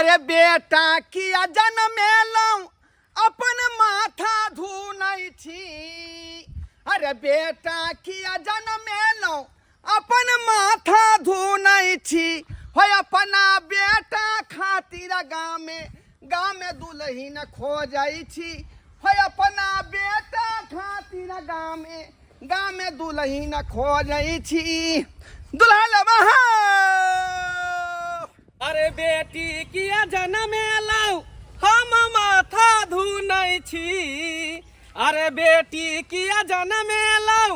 अरे बेटा किया जनमेलौं अपन माथा धुनै छी। अरे बेटा किया जनमेलौं अपन माथा धुनै छी। हो अपना बेटा खातिर गाँव में दुल्हन खोजै छी। हो अपना बेटा खातिर गाँव में दुल्हन खोजै छी। दुल्हा लेबा हो। अरे बेटी किया जनमेलौं हम माथा धुनै छी। अरे बेटी किया जनमेलौं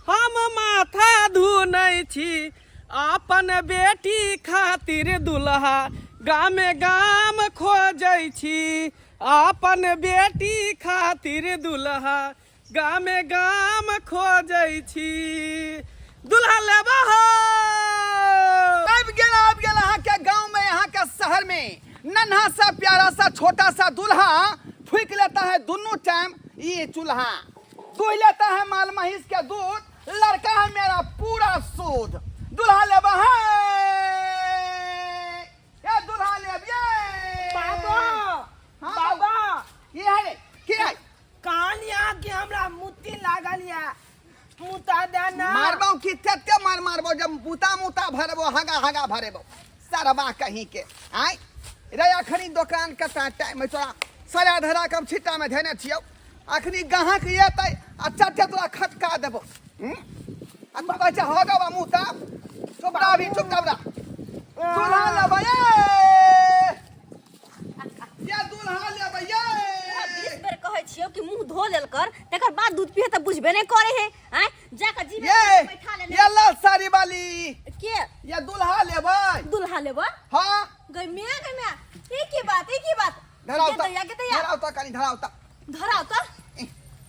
हम माथा धुनै छी। अपन बेटी खातिर दुल्हा गाम खोजै छी। अपन बेटी खातिर दुल्हा गाम खोजै छी। दुल्हा लेबा हो। अब गेल अहाँ के गाँव में, यहाँ के शहर में नन्हा सा प्यारा सा छोटा सा दुल्हा फूक लेता है दोनों टाइम ये चूल्हा। दूह लेता है माल महिष के दूध, लड़का है मेरा पूरा सूद। दुल्हा लेबा है। ये दुल्हा लेब ये। बाबा हाँ, बाबा ये है रे, की है? कहानिया के हमरा मुत्ती लागल या मुता देना मारबो कि तेते मारबो जब मुता भरबो हगा भरेबो सरबा कहीं के। आय रे अखनी दुकान के टाइम में तोरा सरा धरा कम छिट्टा में धने छियौ। अखनी गाहक एतै आ चट्टे तोरा खटका देबो। आ तू कहै छै हगबा मुता चुपड़ा भी चुप कबरा। दुल्हा लेबै ये दुल्हा लेबै ये। 20 बेर कहै छियौ कि मुंह धो लेल कर, तकर बाद दूध पिए त बुझबे नहीं करे है। हैं जाके जीवे बैठा लेने ये लाल साड़ी वाली के ये दुल्हा लेबै। दुल्हा लेबा। हां गई मैं ई की बात धरावता के तैया धरावता कनी धरावता धराव त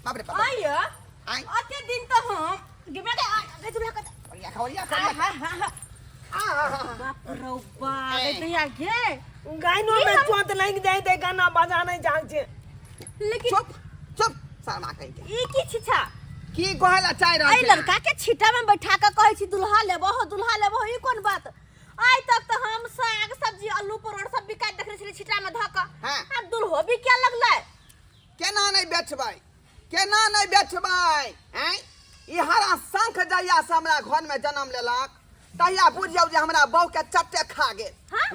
बाप रे बाप। आइयो आई अते दिन त हम गिमे के दुल्हा का बढ़िया खवरिया बाप रे बाप तैया के गाइनो में चोट लग जाए ते गाना बजा नहीं जाग छे। लेकिन चुप शर्मा कहि के ई की छिछा की कहला चाह रहल आई लड़का के छिटा में बैठा के कहै छी दुल्हा लेबो हो ई कोन बात। आई तक तो हम साग सब्जी आलू परोड़ सब बिकाय देखले छी छिटा में धक। हां अब दुल्हो भी क्या लगलै केना नहीं बेचबै हैं। ई हरा शंख जइया से हमरा घर में जन्म लेलक तहिया बुझियौ जे हमरा बहू के चट्टे खा गेल। हां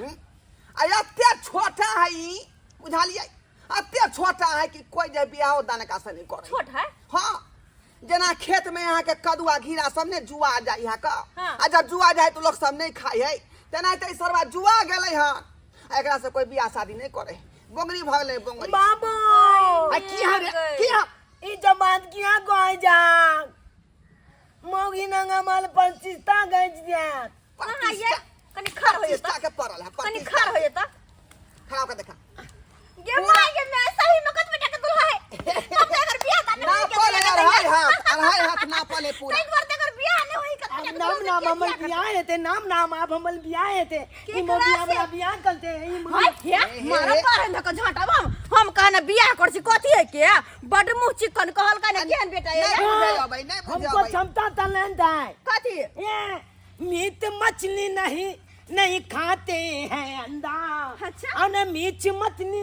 आ एते छोटा है ई बुझलियै एते छोटा है कि कोई जे बियाह दान का से नहीं करे। छोट है हां जना खेत में यहाँ के कदुआ घीरा सब ने जुआ जाई है का। हाँ। आ जब जुआ जाए तो लोग सब नहीं खाई है तेनाहिते सरवा जुआ गेलै हन। एकरा से कोई बियाह शादी नहीं करे। बोंगरी भ गेलै बोंगरी। बाबू आ की है रे की है ई जबात किया गय जा मोगी नंगा माल पंचिस्ता गज जा। कहां ये कनी खड़ हो प्रतिष्ठा जता के पड़ल है कनी प्रतिष्ठा। खड़ हो जता खड़ा होकर देखा ये मां ये मैं सही नकद बेटा के दुल्हा है। हम अगर बियाह दान ना पले अढ़ाई हाथ ना पले पूरा। एक बार अगर बियाह नहीं होई का नाम हमल बियाह हेते नाम आप हमल बियाह हेते ई मोगी हमरा बियाह करते ई हाय हे मारा पारे धक झाटाबा हम कहना बियाह करसी कथी है के बड मुंह चिकन कहल का ने केहन बेटा ये हमको क्षमता टैलेंट है। कथी ये मीट मछली नहीं खाते हैं अंडा। अच्छा। और मीट मछली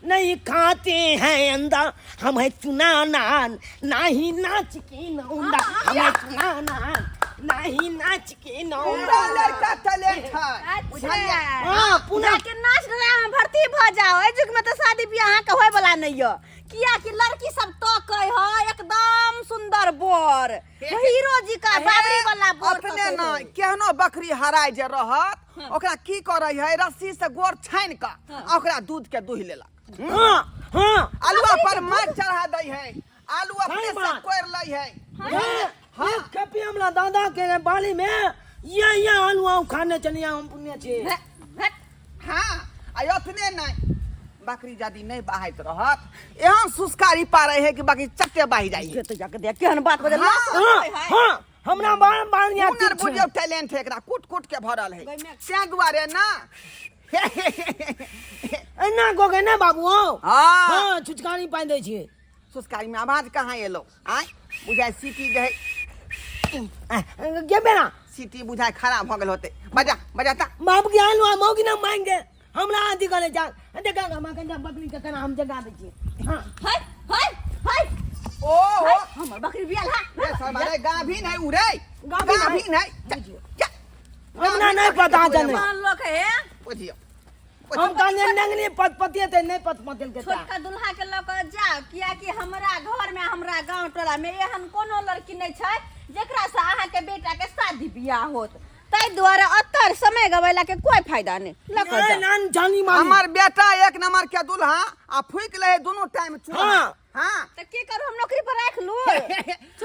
नहीं खाते हैं अंडा। हम है चुना नान नहीं नाच के नौंदा। हम है चुना नान नहीं नाच के नौंदा। लड़का टैलेंट है बुझलिया। हां पुना के नाच ड्रामा में भर्ती भ जाओ। ए जुग में तो शादी बियाह के होय वाला नहीं हो किया कि लड़की सब तो कहे है एकदम सुंदर बोर हीरो जी का बाबरी वाला बोर अपने ना केहनो बकरी हराय जे रहत ओकरा की करे है रस्सी से गोर छान के ओकरा दूध के दुह लेलक। हां आलूआ पर मार चढ़ा दई है आलू अपने से कोर लई है। हां कपी हमरा दादा के बाली में ये आलू खाने चलिया हम पुण्य छे। हां अयथने नहीं बकरी जदी नहीं बाहत रहत एहन सुस्कारी पारे है कि बाकी चट्टे बाही जाई है। तो जाके देख केहन बात बजल हां हमरा बार यहाँ हुनर बुझियो टैलेंट है एकरा कूट के भरल है से दुआरे ना एना गोगे ना बाबू हां हां छुचकारी पाइ दै छी। सुस्कारी में आवाज कहाँ एलो आय बुझाय सीटी दे के बेना सीटी बुझाय खराब हो गेल होते बजा बजाता बाबू के आलू मौगी ना मांगे हमरा आदि करे जा देखा हम कन्या बकरी के केना हम जगा दै छी। हां हाय हाय हाय ओ हो हमर बकरी बियाल हा ये हमारे गाभी नहीं उड़े गाभी नहीं हमरा नहीं पता जाने मान लोग है बुझियो हम कन्या नंगनी पतिए ते नहीं पतिल के छोटका दुल्हा के लक जा किया कि हमरा घर में हमरा गांव टोला में एहन कोनो लड़की नहीं छै जेकरा से अहाँ के बेटा के शादी बियाह होत तै द्वारा अत्तर समय गवैला के कोई फायदा नहीं लक जा नान जानी मान हमार बेटा एक नंबर के दुल्हा आ फूक ले दोनों टाइम चूल्हा हाँ। हां त की करू हम नौकरी पर रख लू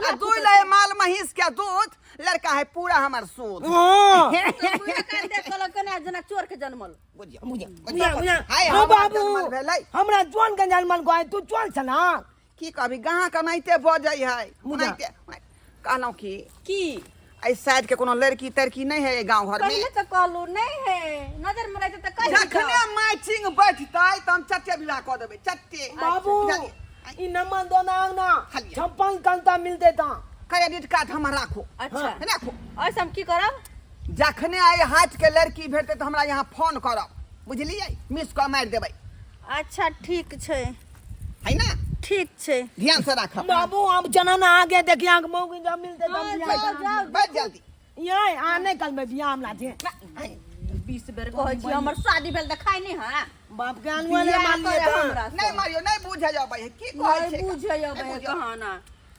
आ दूध ले माल महिष के दूध लड़का है पूरा हमार सूद हां पूरा कर दे कल कने जना चोर के जन्मल बुझियो मुझे हाय ओ बाबू जन्मल भेलै हमरा जोन के जन्मल को तू चल छना की कहबी गां कनाइते भ जाई है मुझे कहलौ की की ऐ साइड के कोनो लड़की तड़की नहीं है गांव घर में पहले तो कहलू नहीं है नजर में रहते त कह जखने मैचिंग बैठतै त हम चट्टे विवाह क देबै चट्टे बाबू बुझलियै? ई नमन दो ना खालिए। छप्पन कंता मिलते ता क्रेडिट कार्ड हम राखो अच्छा राखो ऐसा हम की करब जखने आई हाथ के लड़की भेटतै त हमरा यहाँ फोन करब बुझलियै मिस कॉल मार देबै अच्छा ठीक छै है ना ठीक छै ध्यान से राखब बाबू अब जनन आगे देखिया के मौगी जब मिलते हाँ, तब जाओ, जाओ। बैठ जल्दी ये आने कल में बियाह हमला छे 20 बेर कहै छी हमर शादी भेल देखाइ नहीं है बाप के अनुआ ने मान लिए था नहीं मारियो नहीं बुझे जाबै की कहै नहीं छै बुझे अब कहाना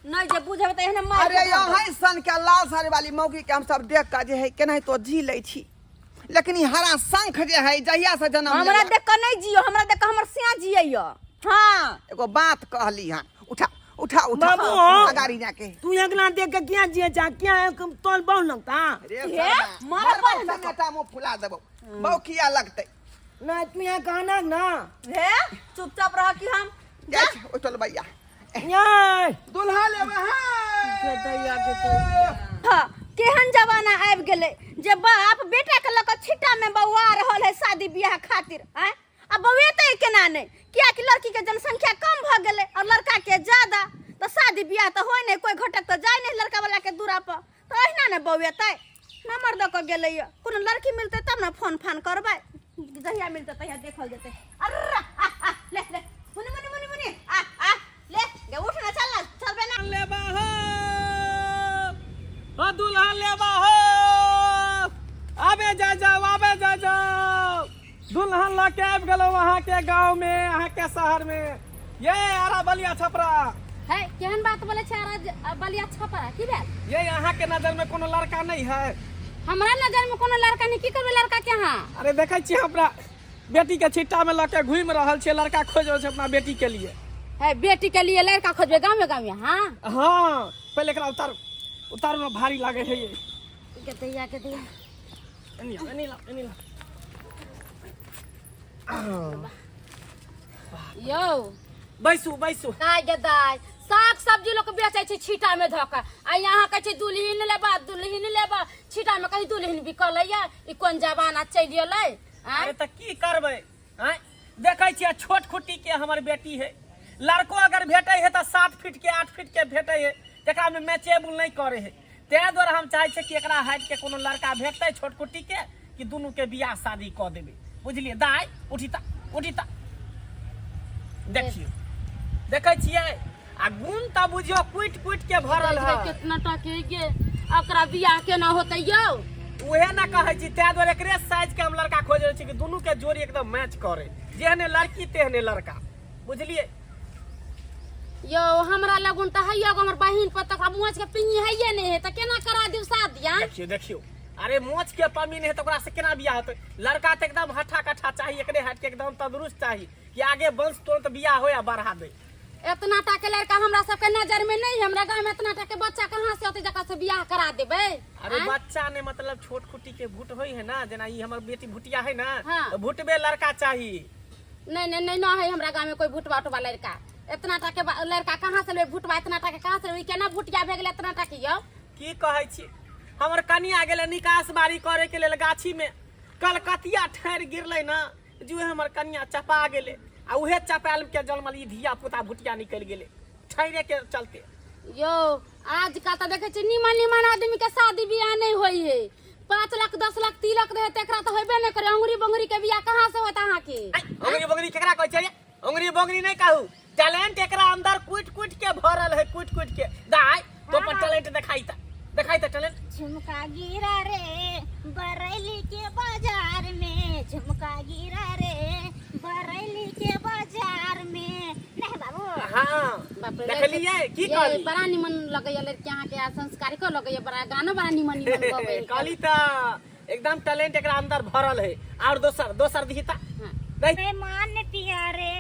नहीं जे बुझे त एहने मार अरे यहाँ सन के लाल साड़ी वाली मौगी के हम सब देख के जे है केना तो जी लै छी लेकिन ई हरा शंख जे है जहिया से जन्म हमरा लेला, देख के नहीं जियो हमरा देख के हमर सिया जियैया हां एगो बात कहली हां उठा उठा उठा बाबू, हाँ। अगाड़ी जाके तू एकला देख के क्या जिए जा क्या तोल बहु लगता रे हे, सरबा, मारा मरबा पर समेटा मुंह फुला देबो बहु किया लगतै ना तू यहाँ कहना ना हे चुपचाप रह कि हम जा उठल भैया ये दुल्हा लेबे के हां दैया के दैया हां केहन जमाना आबि गेलै जे बाप बेटा के लक छिटा में बौआ रहल है शादी बियाह खातिर हैं अब बउएतै केना नहीं किया कि लड़की के जनसंख्या कम भ गेलै और लड़का के ज्यादा तो शादी बियाह तो होय नहीं कोई घटक तो जाय नहीं लड़का वाला के दूरा पर तो अहिना ने बउएतै नंबर द के गेलै कोनो लड़की मिलतै तब ना फोन फान करबै जहिया मिलतै तहिया देखल जेतै अरे ले ले मुनि मुनि मुनि मुनि ले गे उठ ना चल ना चलबे ना लेबा हो ओ दुल्हा लेबा हो आबे जा जाओ दुल्हन लाके आबि गेलो वहां के गांव में अहाँ के शहर में ये आरा बलिया छपरा है केहन बात बोले छै आरा बलिया छपरा की भेल ये यहाँ के नजर में कोनो लड़का नहीं है हमरा नजर में कोनो लड़का नहीं की करबे लड़का के हां अरे देखै छी हमरा बेटी के छिट्टा में लाके घूम रहल छै लड़का खोज रहल छै अपना बेटी के लिए है बेटी के लिए लड़का खोजबे गांव में हां हाँ पहले एकरा उतार में भारी लागे है ये के दैया एनिला यो बैसू दाय गे दाय साग सब्जी लोग बेचै छै छीटा में धक आ यहाँ कहै छै दुल्हिन लेबा छीटा में कहीं दुल्हिन बिकल या ई कोन जमाना चलि गेलै अरे त की करबै हैं देखै छियै छोट खुट्टी के हमर बेटी है लड़को अगर भेटै है त 7 फीट के 8 फीट के भेटै है जेकरा में मैचेबल नहीं करे है तै द्वारा हम चाहै छै कि एकरा हाइट के कोनो लड़का भेटतै छोट खुट्टी के कि दुनू के बियाह शादी क देबै बुझलिए दाय उठीता देखियो देखै छियै आ गुण त बुझियो कुट के भरल है कितना टके गे एकरा बियाह केना होतै यौ उहे ना कहै छी तै द्वारा एकरे साइज के हम लड़का खोजै छी कि दुनू के जोड़ी एकदम मैच करे जेहने लड़की तेहने लड़का बुझलिए यो हमरा लगुन त हैया हमर बहिन पर तक मोच के पिंगी हैये नहीं है त केना करा दिउ शादिया देखियो अरे मोच के पमी नहीं है तो ओकरा से केना बियाह होतै लड़का त एकदम हठा कठा चाहिए एकरे हाथ के एकदम तंदुरुस्त चाहिए कि आगे वंश तुरंत बियाह हो या बढ़ा दे इतना टा के लड़का हमरा सब के नजर में नहीं हमरा गांव में इतना टा के बच्चा कहां से होते जका से बियाह करा देबे अरे बच्चा ने मतलब छोट खुट्टी के भूट होई है ना जेना ई हमर बेटी भुटिया है ना हाँ। तो भुटबे लड़का चाहिए नहीं ना है हमरा गांव में कोई भुटवा उठवा लड़का इतना टा के लड़का कहां से ले भुटवा इतना टा के कहां से ई केना भुटिया भे गेल इतना टा के यो की कहै छी हमर कनिया गेले निकास बारी करे के लेल गाछी में कलकतिया ठहर गिरले ना जुए हमर कनिया चपा गेले आ उहे चपाल के जन्मल ई धिया पुता भुटिया निकल गेले ठहरे के चलते यो आजकल तो देखे छी निमन आदमी के शादी बियाह नहीं होई है 5 लाख 10 लाख तिलक रहे तेकरा तो होबे नहीं करे। अंगुरी बंगुरी के बियाह कहाँ से होता अहाँ के? अंगुरी बंगुरी केकरा कहै छै? अंगुरी बंगुरी नहीं कहू, टैलेंट एकरा अंदर कुट के भरल है, कुट के। दाई तो अपन टैलेंट दिखाई त टैलेंट। झुमका गिरा रे बरेली के बाजार में, झुमका गिरा रे बरेली के बाजार में। नहीं बाबू हां बाप रे, देखलिए की ये कहली? बड़ा निमन लगैया लड़की अहाँ के, संस्कारी को लगैया, बड़ा गाना बड़ा निमन गबे। कहली त एकदम टैलेंट एकरा अंदर भरल है। और दोसर दिखता नहीं। बेमान पिया रे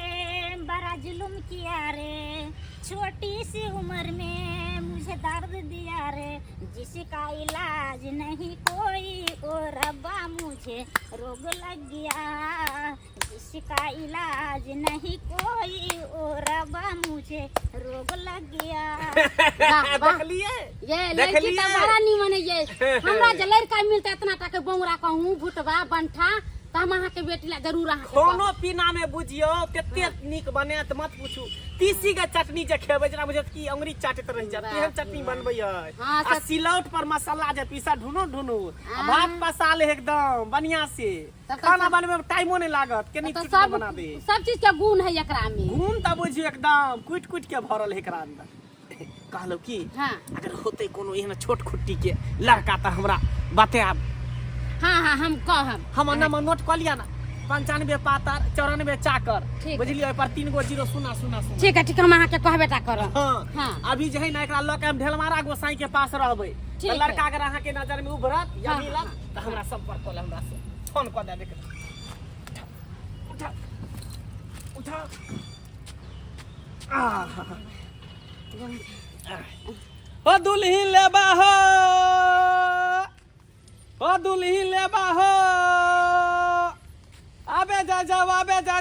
बड़ा जुलुम किया रे, छोटी सी उम्र में मुझे दर्द दिया रे, जिसका इलाज नहीं कोई ओ रब्बा मुझे रोग लग गया, जिसका इलाज नहीं कोई ओ रब्बा मुझे रोग लग गया। वाह, वाह। देखलिए ये लड़की तो बड़ा निमन है। ये हमरा जे लड़का मिलता इतना टाके बौरा कहूँ भुटवा बंठा तो हम अहाँ के बेटी ला जरूर अहाँ के कोनो पीना में बुझियो कते नीक बने त मत पूछू। तीसी के चटनी जे खेबै जना बुझत की अंगुरी चाटत रह जात, एहन चटनी बनबै है। हाँ, आ सिलौट पर मसाला जे पीसा ढुनो आ भात पसाले एकदम बढ़िया से। खाना बनवे में टाइमो नहीं लागत, केनी तो चुटकी बना दे। सब चीज के गुण है एकरा में। गुण त बुझियो एकदम कुट के भरल है एकरा अंदर। कहलो की हाँ अगर होते कोनो एहन छोट खुट्टी के लड़का त हमरा बताब। हाँ हम कहब। हम नंबर नोट क लिया ना, 95 पातर 94 चाकर, ठीक बुझलिए? ओइ पर 3 गो जीरो सुना। ठीक है हम अहाँ के कहबे टा करब। हाँ। हाँ। अभी जे है ना एकरा लऽ के हम ढेलमारा गोसाई के पास रहबै। ठीक तो है। लड़का अगर अहाँ के नजर में उभरत या हाँ, मिलत हाँ, तो हमरा संपर्क कऽ ले, हमरा से फोन कऽ दे। देख उठा ओ दुल्ही लेबा हो, ओ दुल्ही लेबा हो, आबे जा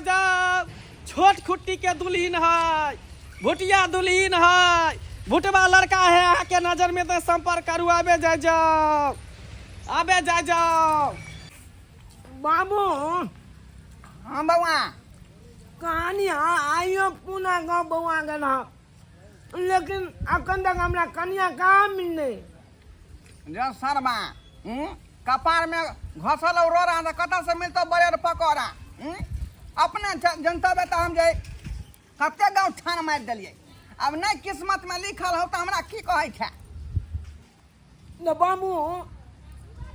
जाओ। छोट खुट्टी के दुल्हीन है, भुटिया दुल्हीन है, भुटवा लड़का है। अहाँ के नजर में तो संपर्क करू। आबे जाओ। बाबू हाँ बउआ, कहानी आइयो पुनः गाँव बउआ गना, लेकिन अखन तक हमरा कन्या कहाँ मिलने? जो सरबा कपार में घसल और रो रहा था, कतऽ से मिलतो बड़े पकौड़ा। अपने जनता बेटा हम जे कते गाँव छान मार दिलिए। अब नहीं किस्मत में लिखल हो तो हमरा की कहै छै? तो बाबू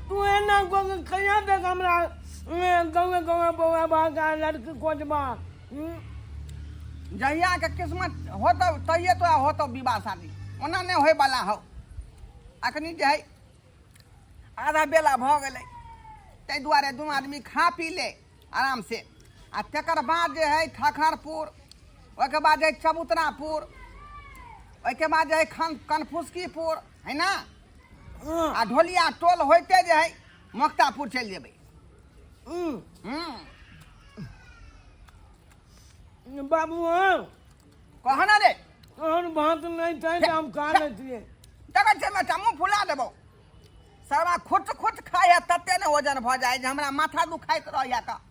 तू एना कहिया तक हमरा गाँव बउआ भागा लड़की खोजबा? जहिया के किस्मत होतो तहिए तो होतो विवाह शादी, ओना नहीं होय वाला हो। अखनी जे है आधा बेला भ गेलै, ताहि दुआरे दुनू आदमी खा पी ले आराम से। आ तकर बाद जे है खखरपुर, ओहिके बाद जे है चबूतरापुर, ओहिके बाद जे है कनफुसकीपुर, है ना? आ ढोलिया टोल होते जे है मोक्तापुर चलि जेबै। बाबू कह ना रे, और बात नहीं थे तो हम खा लेतिए। देखै छै बेटा मुँह फुला देबौ। सरवा खुट खाए तते ने वजन भ जाए जे हमरा माथा दुखाइत रहैया त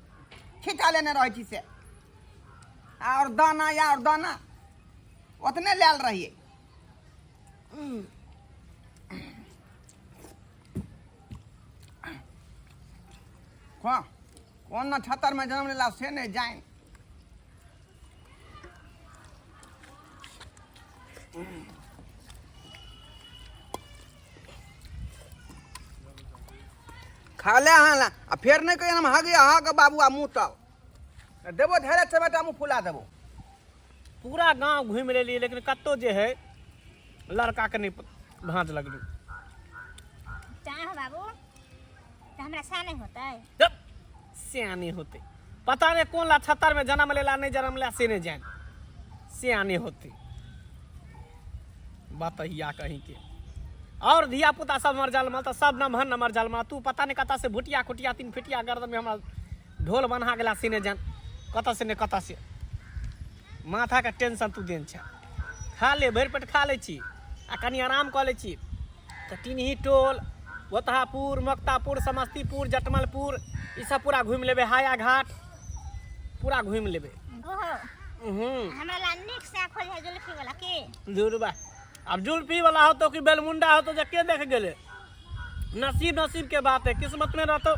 खिचा लेने रहै छी से। और दाना ओतने लेल रहिए। कौन न 76 में जन्म लेला से नहीं जाए। खा ले हाँ आ फिर नहीं कहिए हम हागे हाँ बाबू आ मुँह तब देवो धैर्य से बेटा मुँह फुला देवो। पूरा गांव घूम लेली, लेकिन कत्तो जे है लड़का के नहीं भांज लगली। बाबू तो हमरा साने होता है? जब सियाने होते पता नहीं कौन ला 76 में जन्म लेला नहीं जन्म लेला से नहीं जान, सियाने होते बतैया कहीं के। और धिया पुता सब मर जाल तो सब नमहर नमर जाल तू पता नहीं कता से भुटिया खुटिया 3 फिटिया गर्दन में हमारा ढोल बना गेला से नहीं जान, कता से नहीं कता से। माथा का टेंशन तू देन छ, खा ले भर पेट खा ले छी आ कनी आराम कर ले छी। तो टिनही टोल, वोतहापुर, मोक्तापुर, समस्तीपुर, जटमलपुर ई सब पूरा घूम लेबे। हाया घाट पूरा घूम लेबे। ओहो हमरा ला निक से खोज है जुल्फी वाला के। दूरबा अब जुल्फी वाला हो तो कि बेलमुंडा हो तो जे के देख गेले? नसीब नसीब के बात है, किस्मत में रहतो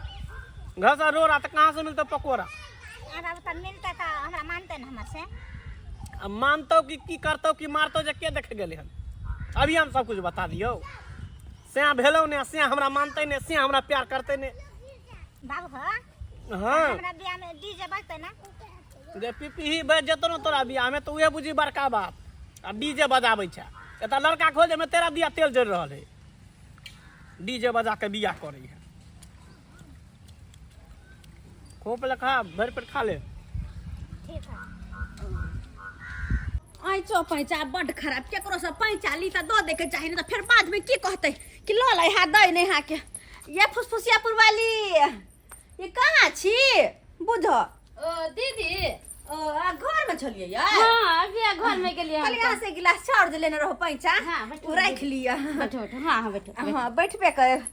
घर से रो रहा तो कहाँ से मिलता पकोड़ा। अब तो मिलता था हमरा मानते ना हमसे। अब मानतो कि करतो कि मारतो जे के देख गेले हन। अभी हम सब कुछ बता दियो। से भेलो ने, से हमरा मानते ने, से हमरा प्यार करते ने। बाबू हो हाँ हमरा बियाह में डीजे बजते ना। जे पीपी बज जतो न तोरा बियाह में तो उहे बुझी बड़का बात। आ डीजे बजाबै छै एता लड़का खोजे में तेरा दिया तेल जड़ रहल है, डीजे बजा के बियाह करे है। खूब लखा भर पेट खा ले। ठीक है ऐचो पैंचा बड खराब, केकरो से पैंचा ली त दो दे के चाही नहीं तो फिर बाद में की कहते कि लो लै हाथ दे नहीं हा के। ये फुसफुसियापुर वाली ये कहाँ छी बुझ दीदी घर में छलिए यार। हाँ अभी घर में गेलिए कल यहाँ से गिलास चाउर जे लेने रहो पैंचा हाँ, बैठो, वो रख लिया। बैठो बैठो हाँ हाँ बैठो हाँ बैठबे कर।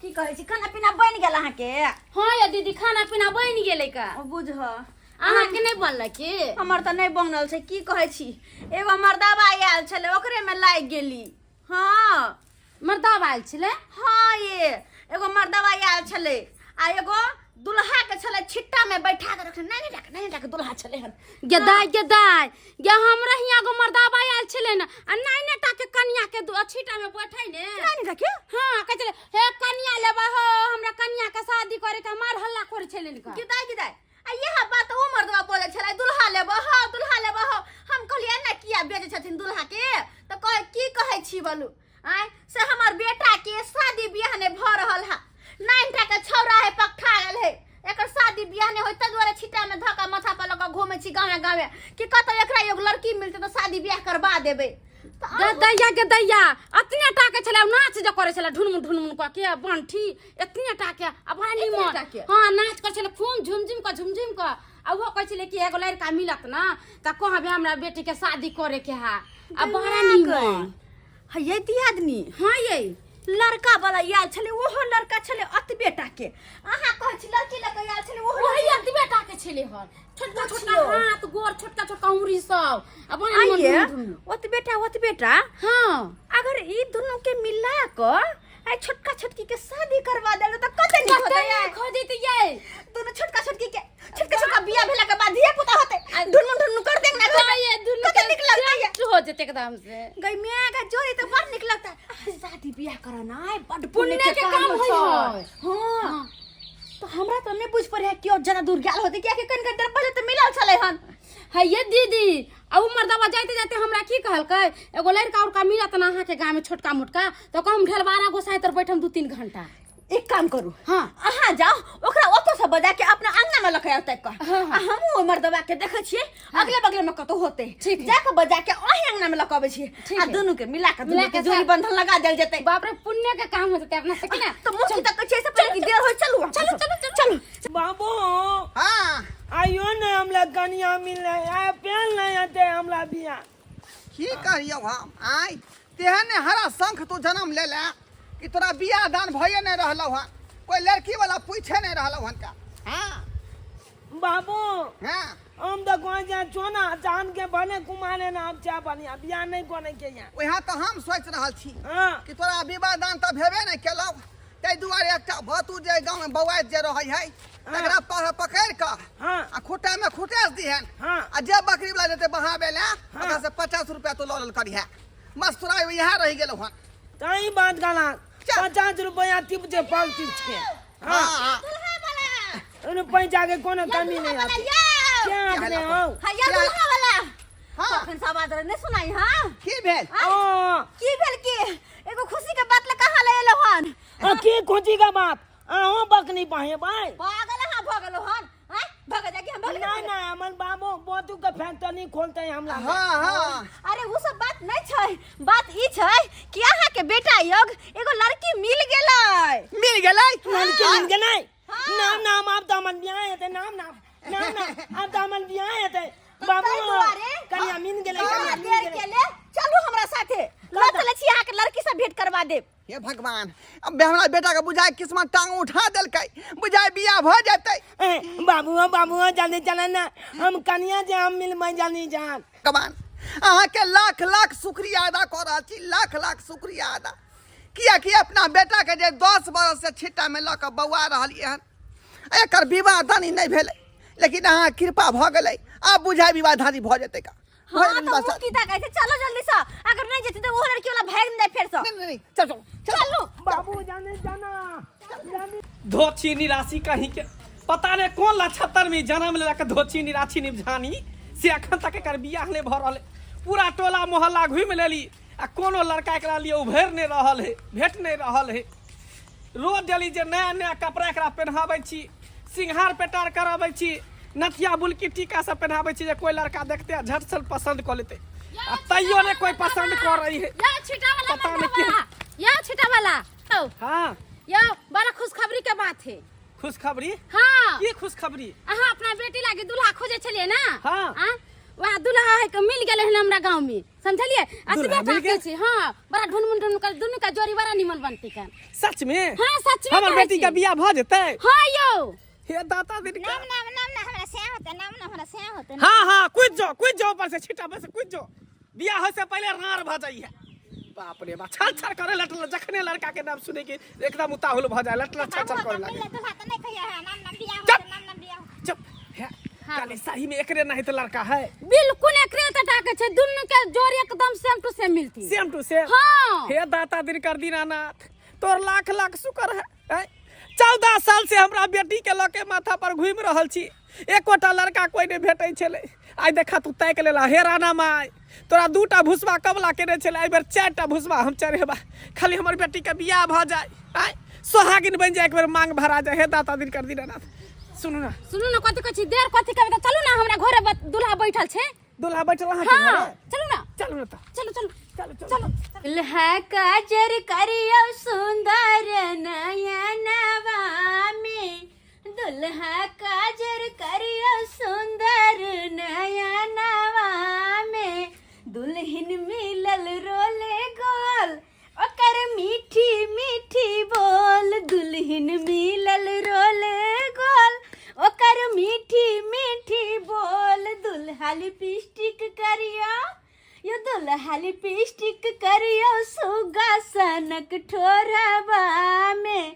की कहै छी खाना पीना बन गेल अहाँ के? हाँ या दीदी खाना पीना बन गेलै का? बुझ अहाँ के नहीं बनल की? हमर त नहीं बनल छै। की कहै छी एगो मर्दावा आयल छले ओकरे में लाग गेली। हाँ मर्दावा आयल छले? हाँ ये एगो मर्दावा आयल छले आ एगो दुल्हा के छले छिट्टा में बैठा के रखने नहीं डाक दुल्हा छले हन। गदाई गदाई गे हमरा हिया गो मर्दावा आयल छले न आ नहीं टाके कन्या के छिटा में बैठै ने। नहीं डाके हाँ कह चले हे कन्या लेबा हो हमरा कन्या के शादी करे के मार हल्ला करे छले न का। गिदाई आ यह बात वो मर्दवा बोले छले दुल्हा लेबो हो दुल्हा लेबो हो। हम कहलिए ना किया बेचे छथिन दुल्हा के तो कहे की कहै छी बोलू आय से हमर बेटा के शादी बियाह ने भ रहल है। 9 टा के छौरा है पकठा गेल है एकर शादी बियाह ने होय त दुआरे छिटा में धक्का माथा पर लगा घूमे छी गावे गावे कि कत एकरा एगो लड़की मिलते तो शादी बियाह करबा देबे। दैया के दैया अतने टाके छले नाच जो करे छले ढुनमुन क के बंठी एतने टाके अब बड़ा निमन। हां नाच करे छले खूब झुमझुम क आ वो कह छले कि एगो लड़का मिलत ना त कहबे हमरा बेटी के शादी करे के है। अब बड़ा निमन है ये दियादनी। हां ये लड़का वाला याल छले ओहो लड़का छले अत बेटा के अहाँ कहै छी लड़की लड़का याल छले ओहो वही अत बेटा के छले हन छोटका छोटका हाथ गोर छोटका छोटका उंगली सब अब बड़ा निमन ओत बेटा हां अगर ई दोनों के मिला क आई छोटका छोटकी के शादी करवा देलो त कते निक होते यार। खोदी त ये दोनों छोटका छोटकी के छोटका बियाह भेला के बाद धिया पुता होते ढुनमुन कर देंगे ना ये दुनु कते निक लगता है हो जते एकदम से गई मियां का जोड़ी तो बड़ निक लगता है। शादी बियाह करना है बड़ पुण्य के काम होय है। हां तो हमरा तो नहीं बुझ पड़े क्यों जना दूर गेल होते क्या के कन देर पहले तो मिलल छले हन। है ये दीदी अब मर्दावा जाते जाते हमरा की कहलकै एगो लड़का और का मिलत ना अहाँ के गांव में छोटका मोटका तो कम ढेलवारा गोसाई तर बैठम 2-3 घंटा। एक काम करू हाँ अहाँ जाओ ओकरा ओतो से बजा के अपना अंगना में लखया तक का हम ओ मर्दवा के देखे छिए अगले बगले में कतो होते जाके बजा के ओही अंगना में लकावे छिए आ दोनों के मिला के दोनों के जोड़ी बंधन लगा देल जते। बाप रे पुण्य के काम होते अपना से कि ना तो मुखी तक छै से पहले की देर हो चलो बाबू हाँ आइयो ने हमला कनिया मिले आ पेल नहीं आते हमला बिया। की करियो हम आय तेहने हरा शंख तू जन्म ले ले कि तोरा बियाह दान भइए नहीं रहलौ हन कोई लड़की वाला पूछे नहीं रहलौ हन का। हाँ बाबू हाँ हम तो कोई जा चोना जान के बने कुमारे ना अब चा बनिया बिया नहीं कोने के यहाँ। वहाँ तो हम सोच रहल छी हाँ कि तोरा विवाह दान तो भेबे नहीं केलौ तै दुआरे एकटा भतू जे गांव में बौआइत जे रहै है तकरा पकड़ के हाँ आ खुटा में खुटेस दिहन हाँ आ जे बकरी वाला देते बहावे ले ओकरा से 50 रुपया तो लल करिहे मस्त तोरा यहाँ रह गेलौ हन। कई बात गला 50 रुपया टिप जे पाल टिप के हाँ हाँ उन्हें पैसा के कोनो कमी नहीं आती क्या आपने हो हैया दुल्हा वाला हाँ कखन सवाद ने सुनाई। हां की भेल ओ की भेल की एगो खुशी के बात ले कहां ले एलो हन। की खुशी का बात आओ बकनी पाए भाई पागल हां भगलो हन हैं भग जाके हम भगले नहीं नहीं हमन बाबू बोतू का फैक्ट्री खोलते हैं हमला। हाँ हाँ अरे वो सब बात नहीं छै बात ई छै कि अहाँ के बेटा योग एगो लड़की मिल गेलै लड़की मिल गए नहीं नाम नाम आप दामन बियाह है नाम आप दामन बियाह है बाबू कन्या मिल गए देर के ले चलू हमरा साथे ल चले छी अहाँ के लड़की से भेंट करवा देब। हे भगवान अब हमरा बेटा के बुझाय किस्मत टांग उठा देलकै बुझाय बियाह भ जेतै। बाबू जाने चला ना हम कन्या जे हम मिल मैं जानी जान भगवान अहाँ के लाख लाख शुक्रिया अदा कर रहल छी लाख लाख शुक्रिया अदा किया कि अपना बेटा के जे 10 बरस से छिट्टा में लऽ कऽ बौआ रहलिए हन एकर विवाह दानी नहीं भेलै लेकिन अहाँ कृपा भऽ गेलै आब बुझाइ विवाह दानी भऽ जेतै का हाँ तो वो की ता कहै छै चलो जल्दी से अगर नहीं जेती तो वो लड़की वाला भाग नहीं फिर से नहीं चल चलो बाबू जाने जाना धोची निराशी कहीं के पता नहीं कौन लक्षत्र में जन्म लेलक धोची निराशी निभानी से अखन तक एकर बियाह नहीं भ रहल है पूरा टोला मोहल्ला घूम लेली आ कोनो लड़का एकरा लिए उभर नहीं रहल है भेट नहीं रहल है रोज डेली जे नया नया कपड़ा एकरा पहनाबै छी सिंगार पेटार कराबै छी नथिया बुलकी टीका सब पहनाबै छी जे कोई लड़का देखते झट से पसंद कर लेते आ तैयो ने कोई पसंद कर रही है या छिटा वाला पता नहीं क्यों। या छिटा वाला हाँ या बड़ा खुशखबरी के बात है खुशखबरी हाँ ये खुशखबरी अहाँ अपना बेटी लागे दूल्हा खोजे छलिए ना हाँ। वहाँ दूल्हा है के मिल गेले हन हमरा गांव में समझलिए दूल्हा असबे मिल पाके छी हां बड़ा ढुनमुन कर दुनु का जोड़ी बड़ा निमन बनती का सच में हां सच में हमर कहै बेटी छी। का बियाह भ जेतै हां यो हे दाता दिन का नाम ना हमरा से होते नाम ना हमरा से होते हाँ हाँ कूद जाओ ऊपर से छिटा पर से कूद जाओ बियाह हो से पहले रार भ जाइए बाप रे बाप छल छल करे लटल जखने लड़का के नाम सुने के एकदम उताहुल भ जाए लटल छल छल करे लागे तो बात नहीं कहिया है नाम बियाह चुप। होते नाम बियाह चुप है काले सही में एकरे नहीं तो लड़का है बिल्कुल एकरे तटा के छै दुनु के जोड़ी एकदम सेम टू सेम मिलती सेम टू सेम हां हे दाता दिन कर दीनानाथ तोर लाख लाख शुक्र है 14 साल से हमरा बेटी के लके माथा पर घूम रहल छी एकोटा लड़का कोई नहीं भेटै छले आई देखा तू तय के लेला हे राना माय तोरा 2टा भुसवा कबला केने छले आई बेर 4टा भुसवा हम चढ़ेबा खाली हमर बेटी के बियाह भ जाए आई सोहागिन बन जाए एक बेर मांग भरा जाए हे दाता दिन कर दीनानाथ सुनू ना कथि कहै छी देर कथि कहबै त चलू ना हमरा घरे दूल्हा बैठल छै दूल्हा बैठल अहाँ के हां घरे चलू ना चलू ना त चलो चलो चलो चलो दुल्हा काजर करियो सुंदर नयनवा में दुल्हा काजर करियो सुंदर नयनवा में दुल्हन मिलल रोले गोल ओकर मीठी मीठी बोल दुल्हन मिलल रोले गोल ओकर मीठी मीठी बोल दुल्हा लिपस्टिक करियो यो दुल्हा लिपस्टिक करियो सुगासनक ठोरबा में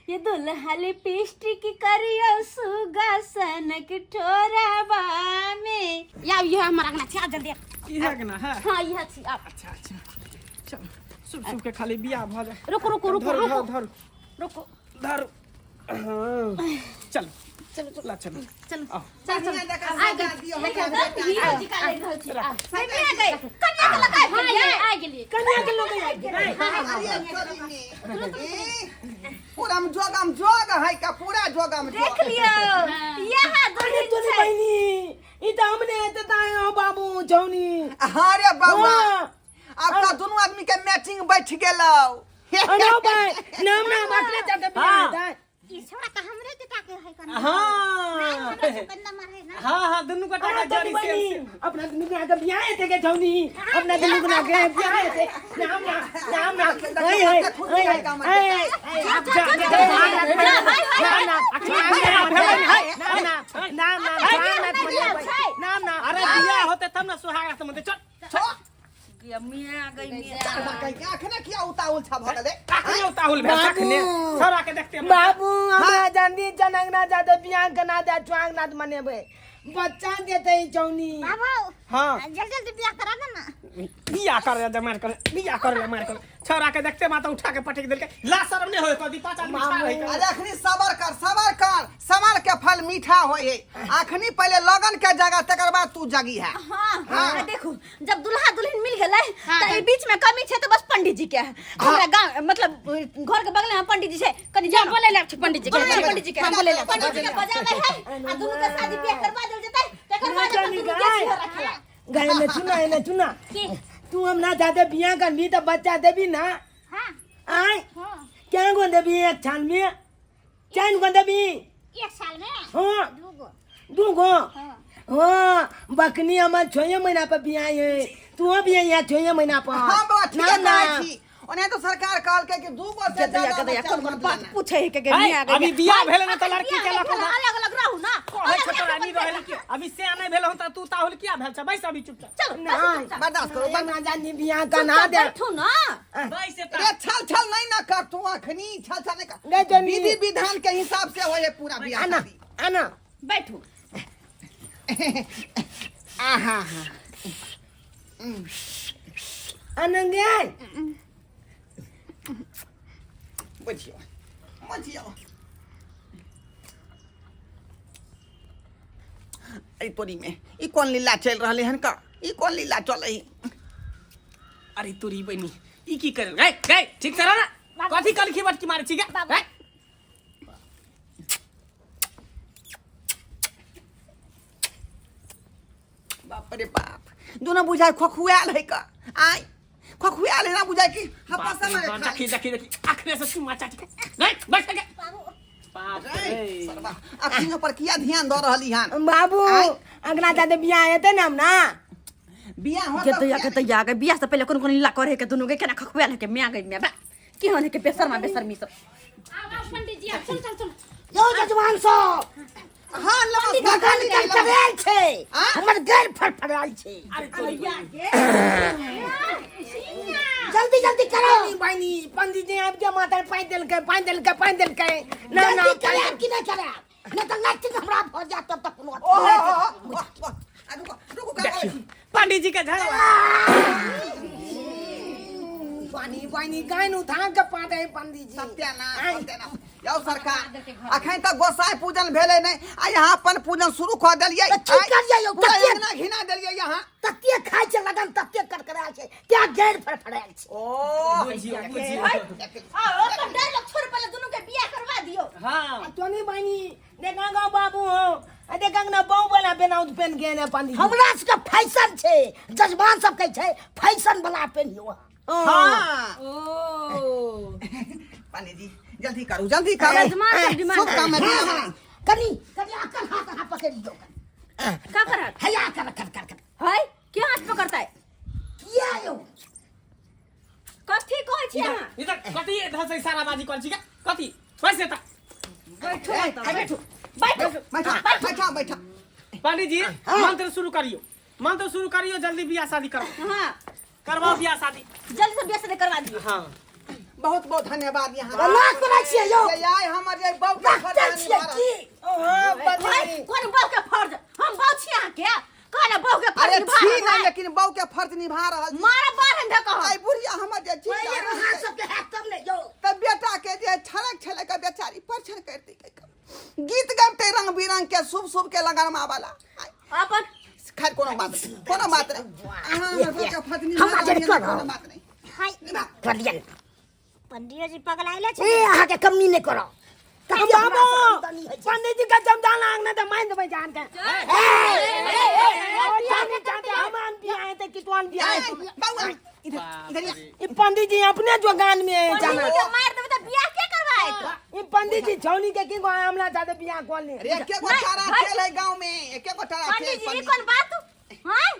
ये दुल्हा लिपस्टिक करियो सुगासनक ठोरबा में या ये हमारा ना छी आ जल्दी इहे के ना है हां यह छी आप अच्छा अच्छा चल सुब सुब के खाली बियाह भ जाए रुको रुको रुको धरो रुको धरो रुको धरो हाँ। चल चलो चलो चलो चलो आओ चल चल आ गए हीरो जी का ले रहल छी आ सही में आ गई कन्या के लगाए हां ये आ गेली कन्या के लोग आई पूरा जोगम जोग है का पूरा जोगम देख जोग लियो यहाँ अरे दुल्हन तोरी छै बहनी ई त हमने त तायो बाबू जौनी हाँ रे बउआ हाँ। अब तो दोनों आदमी के मैचिंग बैठ गेलौ अरे भाई नाम अकले चटे बियाह है ई छोरा का हमरे के टाके है कन्या हाँ कन्या मारे ना हाँ हाँ दोनों का अरे टाका तोरी जारी बहनी से अपना दुनिया के बियाह है के जौनी अपना दुनिया के बियाह है नाम हाय हाय नाम अरे बियाह होते तब ना सुहागा समझते चल आखने किया उताउल छा भ गेलै आखने उताहुल भेल आखने छोरा के देखते हैं। बाबू हमरा जल्दी जनक ना जाते बियाह के ना जा चुआंग ना मनेबे बच्चा देते जौनी बाबू हाँ जल्दी जल्दी बियाह करा दे ना बियाह कर ले मार कर छोरा के देखते माता उठा के पटक देलके ला शर्म नहीं होय तो दी 5 आदमी खा रही अरे अखनी सबर कर सबर के फल मीठा होय है अखनी पहले लगन के जगह तकर बाद तू जगी है हाँ देखो जब दुल्हा दुल्हन मिल गेलै त ई बीच में कमी छै त बस पंडित जी के है हमरा गांव मतलब घर के बगल में पंडित जी छै कनी जा बोले ले पंडित जी के पंडित जी के बोले ले पंडित जी के बजावे है आ दोनों के शादी ब्याह करवा देल जेतै तकर बाद अपन दुनू के सिर रखेला गाय में चुना तू हम ना जाते बियाह करबी तो बच्चा देबी ना हां आय हां क्या को देबी एक छान में चैन को देबी 1 साल में हाँ दूगो 2 गो हाँ बकनी हमार 6 महीना पर बियाह है तू भी यहाँ 6 महीना पर हम बात ठीक ना कहै छी ओने तो सरकार कहल के कि 2 वर्ष से दैया ज्यादा के दैया बच्चा कौन मत बात लेना। पूछे है के है, मियां के अभी बियाह भेले ना तो लड़की के लखो ना अलग अलग रहू ना कोहे छोटरा नहीं रहल के अभी से आने भेल होता तू ताहुल किया भेल छ बैस अभी चुपचाप चल नहीं बर्दाश्त करो ना जानी बियाह का ना दे बैठू ना बैस रे छल छल नहीं ना कर तू अखनी छल छल नहीं नहीं कर जनी- विधि विधान के हिसाब से होए पूरा बियाह आना शादी। आना बैठू आहा आना गए बुझियो बुझियो अरे तोरी में ई कौन लीला चल रहले हन का ई कौन लीला चले ही अरे तोरी बनी ई की करे गए गए ठीक तरह ना कथी कल की बटकी मारे छी गए बाप रे बाप दोनों बुझाए खोखुआल है का आई खोखुआल है ना बुझाए कि हपसा मारे खा देखी देखी देखी आखिर से चुमा चाटी गए बैठ गए बाप रे सरबा अखनियों पर किया ध्यान दे रहली हन बाबू अगला जाते बियाह हेते ना हम ना बियाह हो के दैया के बियाह से पहले कौन कौन लीला करे के दोनों के केना खखुआल है के मियां गई में बा की होने के बेशर्मा बेशर्मी सब आओ पंडित जी चल चल चल यो जजमान साहब हां नमस्कार भगवान के चढ़ाल छे हमर घर फड़फड़ाल छे अरे तोरी जल्दी जल्दी करो बहनी पंडित जी आप के माता पाई दिल के ना ना करे कि नहीं करे न तो नाच हमरा हो जात तब तक ओहो रुको का पंडित जी के झगड़ा पानी गाय नु धान के पाते पंडित जी सत्यानाश यो सरकार अखन तक गोसाई पूजन भेले नहीं आ यहाँ अपन पूजन शुरू कर देलिए तो ठीक कर जाइयो, तत्ते- ना घिना देलिए यहाँ तत्ते खाय छे लगन तत्ते करकराल छे क्या गैर फड़फड़ाल छे ओ बुझियो आओ अपन डायलॉग छोड़ पहले दोनों के बियाह करवा दियो हां तोनी बहनी देखा गो बाबू हो देखा ना बहु वाला बेनाउज पेन के ने पंडित हमरा सबके फैशन छे जजमान सब कहै छे फैशन वाला पेनियो हाँ ओ पंडित जी जल्दी करो जजमान सब डिमांड शुभ काम में दिया नहीं कनी आकर हाथ पकड़ दो का करत हया कर है के हाथ पकड़ता है किया यो कथी कहै छी अहाँ इधर कथी इधर से सारा बाजी कल छी कथी पैसे ता बैठो बैठा पंडित जी मंत्र शुरू करियो जल्दी बियाह शादी करो हां करवाओ बियाह शादी जल्दी से बियाह से करवा दियो हां बहुत बहुत धन्यवाद यहाँ अल्लाह करे छिए यो आए हमर जे बहु के रखते छिए की भाई कौन बहु के फर्ज हम बहु छी अहाँ के कहना बहु के अरे फर्ज निभा ठीक है रहा है लेकिन बहु के फर्ज निभा रहल छी मारा बार हम कहो आई बुढ़िया हमर जे छी हाथ सब के हाथ तब ले जो तब बेटा के जे छलक के बेचारी परछन करती गीत गाते रंग बिरंग के शुभ शुभ के लगनमा वाला अपन खैर कोनो बात नहीं अहाँ के फर्ज निभा हम आज रहल छी, कर कोनो बात नहीं हाय कर लिया पंडियो जी पगलाइले छे ए आहा के कमी नहीं करो बाबू पंडित जी का जमदान आंगना तो मान दे जान के हमान भी आए थे कितवान भी आए बाबू इधर ये पंडित जी अपने जोगान में जाना के मार देबे त बियाह के करवाए तो ये पंडित जी छौनी के की हमला ज्यादा बियाह कॉल नहीं अरे के गो तारा खेल है गांव में एक गो तारा खेल पंडित जी कौन बात हां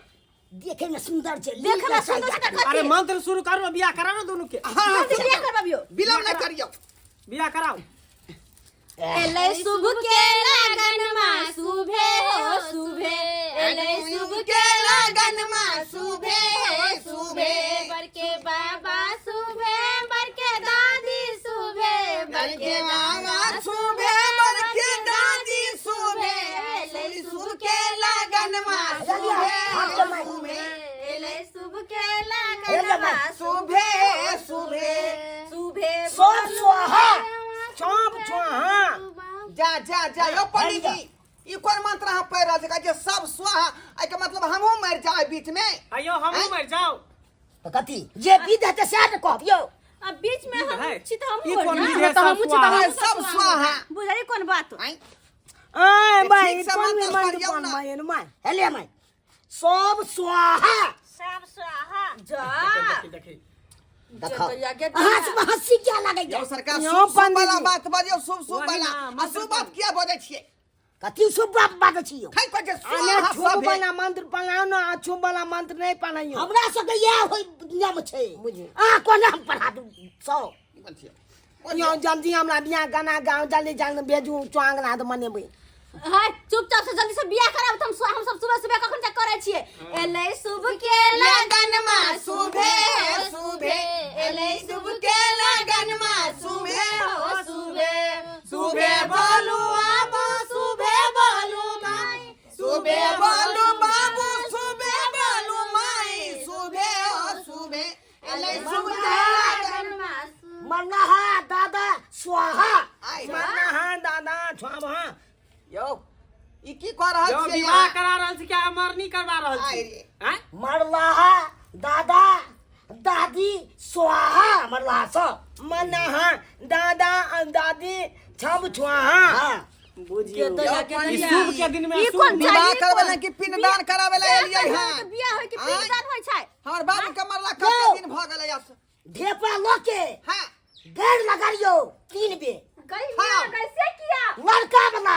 देखे में सुंदर छे देखे में सुंदर से अरे मंत्र शुरू करो बियाह करा ना दोनों के हां बियाह करवाबियो विलंब न करियो बियाह कराओ एले शुभ के लगन मा शुभे हो शुभे एले शुभ के लगन मा शुभे हो शुभे बर के बाबा शुभे बर के दादी शुभे बर के मामा शुभे बर के दादी शुभे एले शुभ के लगन मा शुभे एले शुभ के लगन मा शुभे शुभे शुभे सोम स्वाहा चौप स्वाहा जा यो पंडित जी ई कोन मंत्र हम पढ़ रहल छै जे सब स्वाहा आई के मतलब हमहू मर जाए बीच में अयो हम मर जाओ तो कथी जे विध है से साथ कहबियो अब बीच में हम है। चित हम ई हो कौन ना विधि है? तो हम सब चित स्वाहा। हम सब स्वाहा बुझाई कौन बात आई आय ठीक भाई से कौन में मंत्र मन पढ़ियो कौन ना। भाई नुमान हेले मैं सब स्वाहा सब स्वाहा जा देखी देखो दैया के हंस में हंसी क्या लगे यो सरकार यो शुभ शुभ पंडित वाला जी। बात बजियो शुभ शुभ वही वाला ना, आ शुभ बात किया बोले छिए कथी शुभ बात छियो खाइ को जे आने स्वाहा छुब सब वाला मंत्र पढ़ाओ ना छुब वाला मंत्र नहीं पढ़ाइयो हमरा सबके यह होय नियम छै बुझी कोना हम पढ़ा दू 100 यो जल्दी हमरा बियाह गाना गाँव जल्दी जल्दी भेजू चुआंग रात मनेबै हाय चुपचाप से जल्दी से बियाह कराब हम सब सुबह सुबह कखन तक करे छिए एले शुभ के लगन मा शुभे हो शुभे एले शुभ के लगन मा शुभे हो शुभे शुभे बोलू आबो शुभे बोलू माई शुभे बोलू बाबू शुभे बोलू माई शुभे हो शुभे एले शुभ के लगन मा मन्नहा दादा स्वाहा मन्नहा दादा छुआबहा यो ई की कर रहल जो छियै विवाह करा रहल छी क्या अमरनी करवा रहल आइ छी रे। हैं मरलाहा दादा दादी स्वाहा मरलाहा सब मन्नहा दादा दादी छब छुआहा हाँ बुझियो इस शुभ के दिन में ई शुभ कोन विवाह चाहिए करबे कोन? ना कि पिंडदान कराबे ला एलियै हां बियाह होय कि पिंडदान होय छै हमर बाबू के मरला कते दिन भ गेलै अब ढेपा लोके हां गैर लगाइयो 3 बे कैसे कैसे किया लड़का बना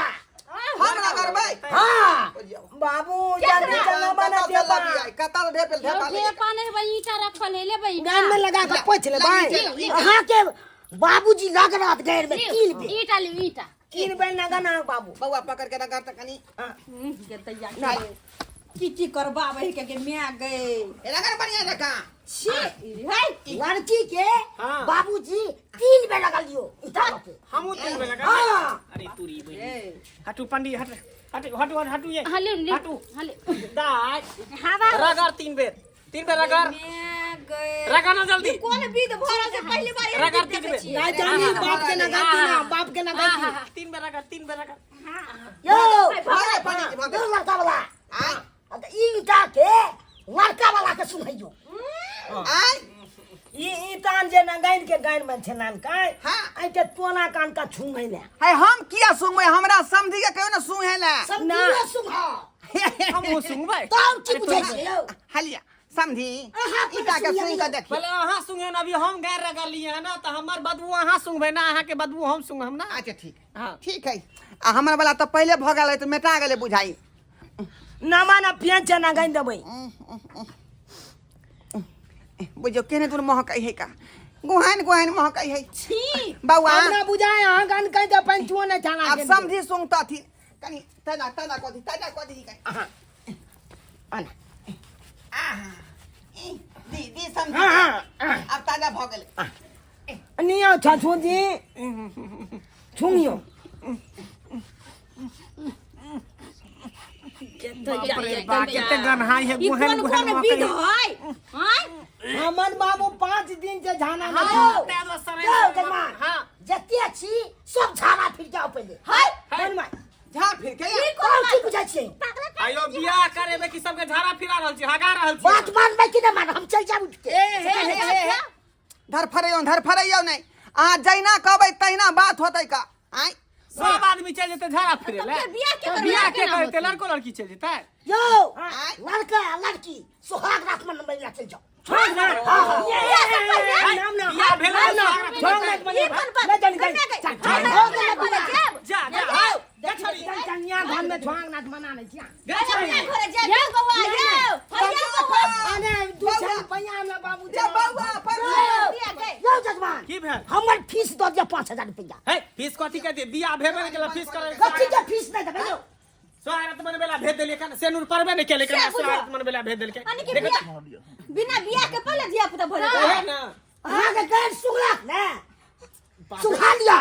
हमरा करबै हाँ बाबू जल्दी चलो बना देबा कता ढेपेल ढेपा ले ढेपा नहीं भाई ईटा रखल है ले भाई गान में लगा के पोछ ले भाई अहाँ के बाबूजी लग रात गैर में 3 बे ईटा ले ईटा 3 बे ना गाना बाबू बौआ पकड़ के नगर तक कनी के तैया की करबाबै के मैं गए ए नगर बढ़िया जका छी हे लड़की के हाँ। बाबूजी 3 बे लगा लियो इतना पे हमू तेल में लगा हाँ अरे तुरी बहन हटू पंडी हट हटू हटू ये हले ले हटू हले दाई हवा रगड़ 3 बेर रगड़ मैं गए रगड़ ना जल्दी कौन विध भरा से पहली बार रगड़ 3 बेर नहीं जानी बाप के ना गाती ना बाप के ना गाती 3 बेर रगड़ यो भागे पंडित जी भागे दो लड़का वाला आई अब ईटा के लड़का वाला के सुनाइयो आई ये ईतान जे ना गाइन के गाइन में छनान काय हाँ। आई के तोना कान का छुंगै ने है हम किया सुंगबै हमरा समझी के कहियो ना सुंगे ला सब ना। दियो सुहा हमू सुंगबै तब की बुझै छियो हलिया समझी अहाँ ईटा के सुनिए सुंग के देखी पहले अहाँ सुंगे ना अभी हम गैर रगड़ लिए है ना तो हमार बदबू अहाँ सुंगबै ना अहाँ के बदबू हम सुंग हम ना अच्छा ठीक हाँ ठीक है आ हमर वाला तो पहले भ गेलै तो मेटा गेलै बुझाई ना माना पियान ना गाइन देबै बुझो केने दूर महकै है का गुहान गुहान महकै है छी बौआ हमरा बुझाय हां गान कह दे पंचुओ ना छाना अब समझी सुंगता थी कनी तना कथी कनी आना आहा दी समझी हाँ। अब ताजा भ गेलै नियो छछु जी छुंगियो केते गनहाई है ई गुहन कौन गुहन विध है हां हमर बाबू 5 दिन से झाना ना आओ तेरो सरे जाओ जजमान हाँ जतिया छी सब झाड़ा फिर जाओ पहले हाय बनवा झा फिर के ई तब कौन की बुझै छियै आयो बियाह करे में कि सबके झाड़ा फिरा रहल छी हगा रहल छी बात मानबै कि ना मान हम चल जाब उठ के हे धर फरैयो नहीं आ जैना कहबै तहिना बात होतै का आई सब आदमी चल जेते झाड़ा फिरे ले बियाह के तो बियाह के करते लड़को लड़की चल जेते यो आई लड़का लड़की सुहाग रात में नंबर चल जाओ छोड़ ना नाम ना बियाह भेलै ना ना छोड़ ना ई कौन बात ले चल हो गेलै बोले जाब जा जा छड़ी कन्या घर में छोंग नाच मना नहीं किया अपने घरे जाब गवा जाओ भैया अरे दूसरा पैया ना बाबू जा बौआ पर दिया गए यो जजमान की भेल हमर फीस दो दिया 5000 रुपया है फीस कथी के दे बियाह भेबे ने केला फीस करे कथी के फीस नहीं देबै यो स्वागत मन बेला भेज देलिए कन सेनुर परबे ने केले कन स्वागत मन बेला भेज देलके माने कि बिना बियाह के पहले दिया पुता भरे ओहे ना अहाँ के गैर सुगला ने सुहा लिया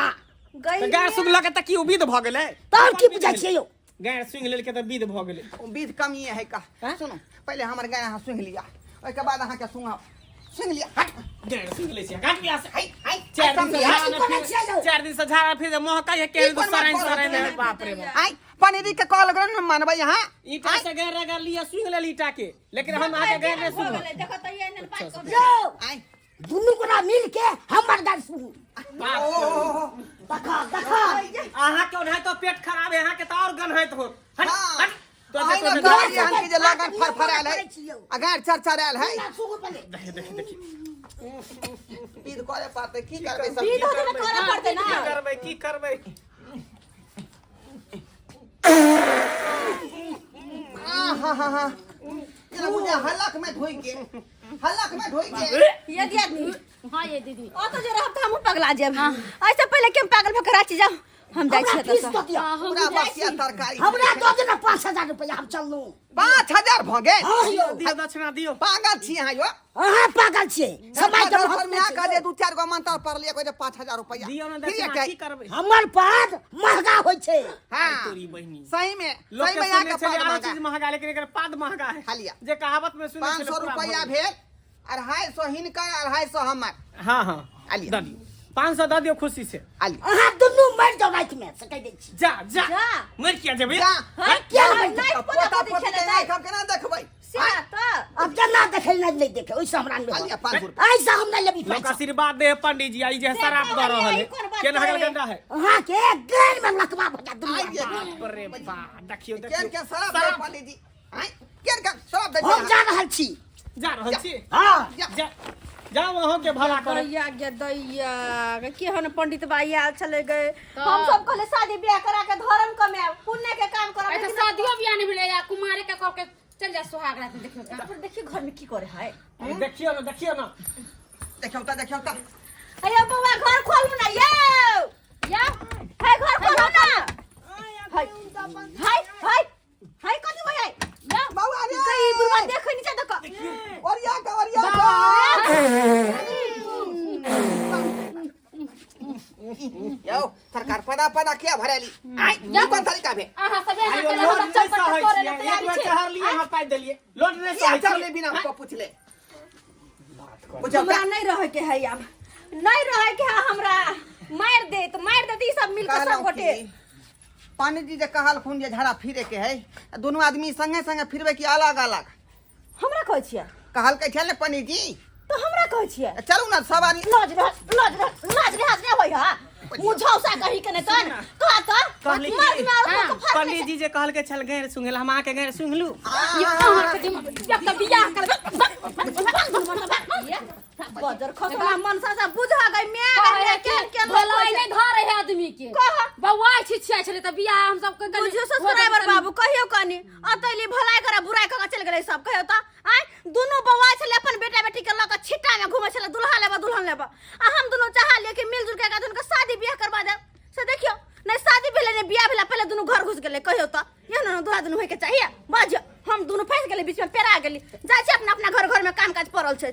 तो गाय सुगला के त की उबिद भ गेलै तब की बुझै छियै यो गाय सुंग लेल के त विध भ गेलै बीध कमिए है का सुनो पहले हमर गाय अहाँ सुंघ लिया ओइ के बाद अहाँ के सुंघ लिया हट गाय सुंग ले छियै गाय से हाय हाय 4 दिन से झाड़ा ऐसी न कोना छियै यो? फिर 4 दिन से झाड़ा फिर महका है के सराइन बाप रे बाप आई पनीरी के कॉल करन मानबै यहाँ ईटा से गाय रगा लिया सुंग ले ईटा के लेकिन हम आके गाय ने सुंग देखो तो ये ने बात कर यो आई दुनू गोरा मिल के हमर गाय सुन देखा देखा अहाँ के ओढ़ा तो पेट खराब है अहाँ के त और गन है तो हट हाँ। हट तो आई ना देखो गाय यहाँ के जे लगन फरफरायल है आ गाय चरचरायल है ना सुगो पहले देखी बीध करे पाते की करबै सब विध तो करे पड़ते ना की करबै हाँ ये ना मुझे हलक में धोई के ये दिया दी हाँ ये दीदी ओ तो जरा हम पगला जेब ऐसे पहले क्यों पागल भकर राची जाओ हम जाई छे फीस तो तो दिया पूरा बसिया तरकारी हमरा दो दिन 5000 रुपया हम चललू 5000 भ गेल हाँ यो दियो दक्षिणा दियो पागल छी यहाँ यो हाँ पागल छियै समय के घर में आका जे 2-4 गो मंत्र पढ़ लिया कोई 5000 रुपया दियो ना फिर ये दक्षिणा क्या? की करबै हमर पाद महंगा होय छै हाँ तोरी बहिनी सही में लोग के आका सुनने चले पाद हर चीज महंगा लेकिन एकर पाद महंगा है खा लिया जे कहावत में सुने 500 रुपया भेल 250 हिनकर 250 हमर हाँ हाँ आलिए। दऽ दियो 500 दऽ दियो खुशी से आली अहाँ दुनू मर जाओ रात में से कह दै छी जा जा जा। मर किया जेबै जा क्या नहीं पोता पोती के नहीं हम केना देखबै सीधा तो अब जना देखे नहीं देखे ओइसे हमरा आलिए नहीं 500 रुपया ऐसा हम नहीं लेबी लोग पैसा आशीर्वाद दे पंडित जी आई जे शराब दऽ रहल है केना हगल गंडा है हाँ के गैर में लकवा भजा दुनिया आइए अरे बा देखियो केन देखियो के शराब दे पंडित जी आइ केन के शराब दे हम जा रहल छी जा रहल छी हाँ जा जाओ वहां के भला करे दैया गे दैया के हन पंडित बाई आल चले गए हम सब कहले शादी ब्याह करा के धर्म कमाए पुण्य के काम करा ऐसे शादियों बियाह नहीं मिले या कुमारे का करके चल जा सुहाग रात में देखियो का पर देखिए घर में की करे है देखियो ना देखियो ता अयो बाबा घर खोलू ना यो या है घर खोलू ना हाय कथि भई है या बाबू आ रे गई बुढ़वा देखै नीचे देख ओरिया का यो सरकार पदा क्या भरेली आइ जा कोन तरीका भे आहा सबे आयो के लोड हम नहीं चप्पल सहै तोड़े छियै ले एक बेर चहर लिए हम पाइ देलिए लोड नहीं क्या सहै चले छियै बिना हमको पूछ ले हमरा नहीं रहे के है अब नहीं रहे के है हमरा मार दे ई सब मिलकर सब गोटे पानी जी जे कहल खून जे झाड़ा फिरे के है दोनों आदमी संगे संगे फिरबे की अलग अलग हमरा कहै छियै कहल के छल ने पंडित जी तो हमरा कहै छियै चलू ना सब आदमी लाज रे होय हा मुझौसा कहि के ने तन कह त कहली पंडित जी जे कहल के छल गैर सुंघल हम आके गैर सुंघलू ये अहाँ के दिमाग या त बियाह करबे बजर खसला मनसा से बुझा गई मैं कहे के भलाई नहीं धरे है आदमी के कह बौआ छिछिया छले त बियाह हम सब के बुझियो ससुराबर बाबू कहियो कनी अतैली भलाई करे बुराई क चल गेलै सब कहियो त आइ दोनों बौआ छले अपन बेटा बेटी के लक छिट्टा में घुमै छले दुल्हा लेबा दुल्हन लेबा आ हम दोनों चाहा ले के मिलजुल के दुनका शादी ब्याह करबा दे से देखियो नहीं शादी भेले नहीं ब्याह भेला पहले दोनों घर घुस गेले कहियो त यह न दूरा दुनु होय के चाहिए बाज हम दोनों फंस गेले बीच में पेरा गेली जाय छै अपना अपना घर में काम काज पड़ल छै